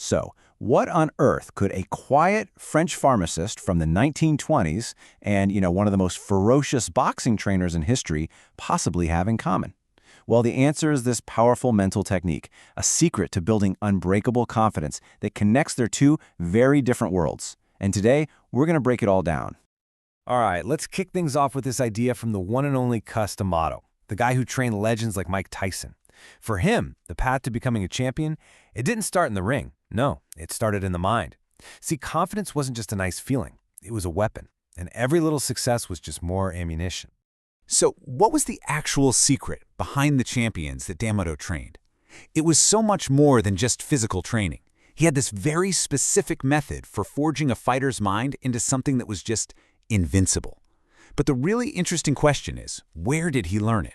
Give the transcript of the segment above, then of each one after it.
So, what on earth could a quiet French pharmacist from the 1920s and, one of the most ferocious boxing trainers in history possibly have in common? Well, the answer is this powerful mental technique, a secret to building unbreakable confidence that connects their two very different worlds. And today, we're going to break it all down. All right, let's kick things off with this idea from the one and only Cus D'Amato, the guy who trained legends like Mike Tyson. For him, the path to becoming a champion, it didn't start in the ring. No, it started in the mind. See, confidence wasn't just a nice feeling. It was a weapon, and every little success was just more ammunition. So what was the actual secret behind the champions that D'Amato trained? It was so much more than just physical training. He had this very specific method for forging a fighter's mind into something that was just invincible. But the really interesting question is, where did he learn it?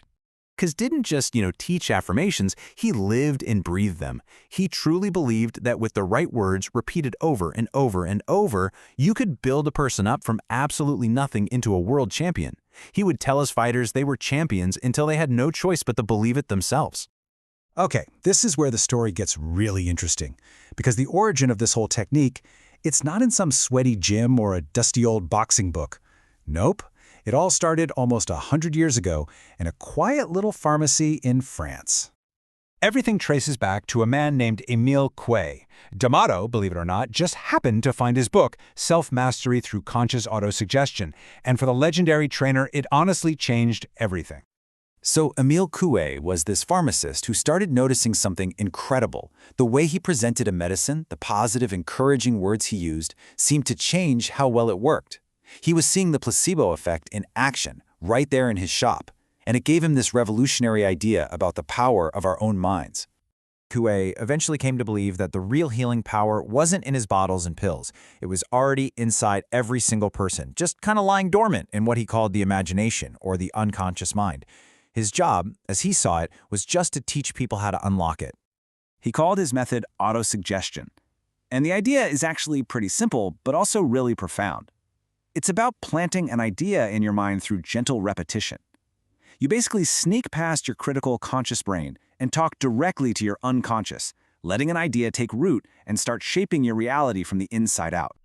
Because didn't just, teach affirmations, he lived and breathed them. He truly believed that with the right words repeated over and over and over, you could build a person up from absolutely nothing into a world champion. He would tell his fighters they were champions until they had no choice but to believe it themselves. Okay, this is where the story gets really interesting, because the origin of this whole technique, it's not in some sweaty gym or a dusty old boxing book. Nope. It all started almost 100 years ago in a quiet little pharmacy in France. Everything traces back to a man named Émile Coué. D'Amato, believe it or not, just happened to find his book, Self-Mastery Through Conscious Autosuggestion, and for the legendary trainer, it honestly changed everything. So Émile Coué was this pharmacist who started noticing something incredible. The way he presented a medicine, the positive, encouraging words he used, seemed to change how well it worked. He was seeing the placebo effect in action, right there in his shop, and it gave him this revolutionary idea about the power of our own minds. Coué eventually came to believe that the real healing power wasn't in his bottles and pills. It was already inside every single person, just kind of lying dormant in what he called the imagination or the unconscious mind. His job, as he saw it, was just to teach people how to unlock it. He called his method autosuggestion. And the idea is actually pretty simple, but also really profound. It's about planting an idea in your mind through gentle repetition. You basically sneak past your critical conscious brain and talk directly to your unconscious, letting an idea take root and start shaping your reality from the inside out.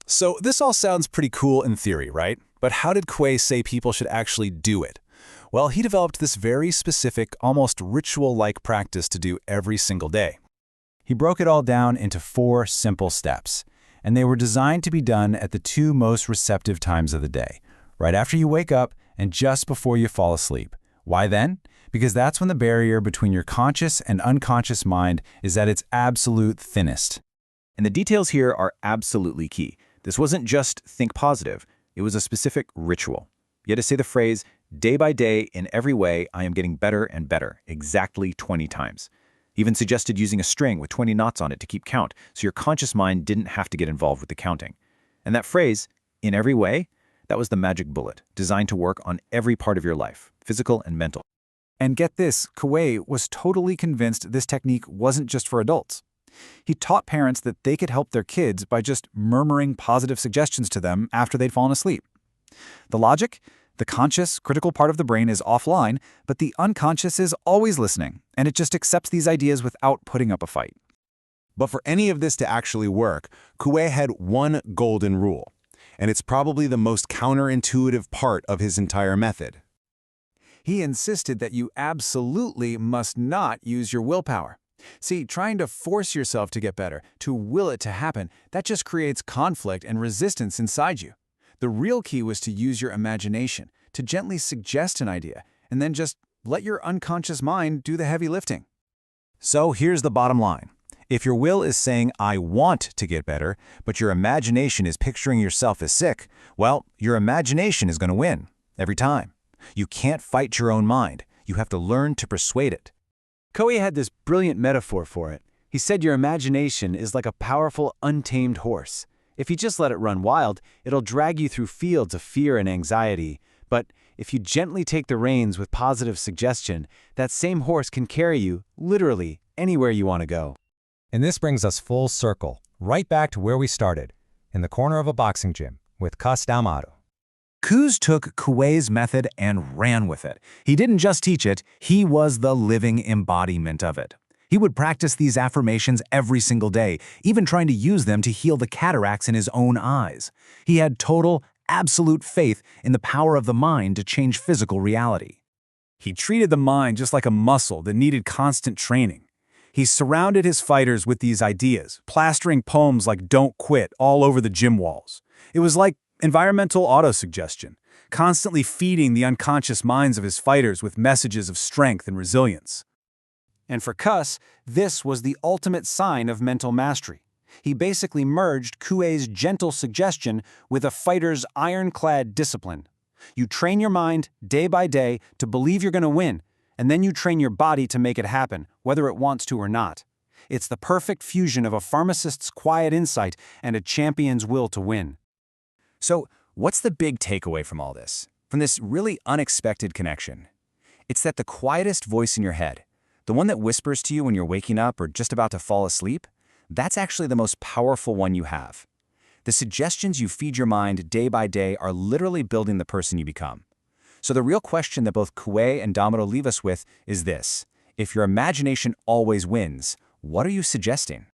So this all sounds pretty cool in theory, right? But how did Coué say people should actually do it? Well, he developed this very specific, almost ritual-like practice to do every single day. He broke it all down into 4 simple steps, and they were designed to be done at the 2 most receptive times of the day, right after you wake up and just before you fall asleep. Why then? Because that's when the barrier between your conscious and unconscious mind is at its absolute thinnest. And the details here are absolutely key. This wasn't just think positive. It was a specific ritual. You had to say the phrase, day by day, in every way, I am getting better and better, exactly 20 times. He even suggested using a string with 20 knots on it to keep count, so your conscious mind didn't have to get involved with the counting. And that phrase, in every way, that was the magic bullet, designed to work on every part of your life, physical and mental. And get this, Coué was totally convinced this technique wasn't just for adults. He taught parents that they could help their kids by just murmuring positive suggestions to them after they'd fallen asleep. The logic? The conscious, critical part of the brain is offline, but the unconscious is always listening, and it just accepts these ideas without putting up a fight. But for any of this to actually work, Coué had one golden rule, and it's probably the most counterintuitive part of his entire method. He insisted that you absolutely must not use your willpower. See, trying to force yourself to get better, to will it to happen, that just creates conflict and resistance inside you. The real key was to use your imagination, to gently suggest an idea, and then just let your unconscious mind do the heavy lifting. So here's the bottom line. If your will is saying, I want to get better, but your imagination is picturing yourself as sick, well, your imagination is going to win, every time. You can't fight your own mind. You have to learn to persuade it. Coué had this brilliant metaphor for it. He said your imagination is like a powerful, untamed horse. If you just let it run wild, it'll drag you through fields of fear and anxiety. But if you gently take the reins with positive suggestion, that same horse can carry you, literally, anywhere you want to go. And this brings us full circle, right back to where we started, in the corner of a boxing gym, with Cus D'Amato. Cus took Coué's method and ran with it. He didn't just teach it, he was the living embodiment of it. He would practice these affirmations every single day, even trying to use them to heal the cataracts in his own eyes. He had total, absolute faith in the power of the mind to change physical reality. He treated the mind just like a muscle that needed constant training. He surrounded his fighters with these ideas, plastering poems like "Don't Quit" all over the gym walls. It was like environmental autosuggestion, constantly feeding the unconscious minds of his fighters with messages of strength and resilience. And for Kuss, this was the ultimate sign of mental mastery. He basically merged Kuei's gentle suggestion with a fighter's ironclad discipline. You train your mind day by day to believe you're going to win, and then you train your body to make it happen, whether it wants to or not. It's the perfect fusion of a pharmacist's quiet insight and a champion's will to win. So, what's the big takeaway from all this? From this really unexpected connection? It's that the quietest voice in your head, the one that whispers to you when you're waking up or just about to fall asleep, that's actually the most powerful one you have. The suggestions you feed your mind day by day are literally building the person you become. So the real question that both Kuei and Damato leave us with is this: if your imagination always wins, what are you suggesting?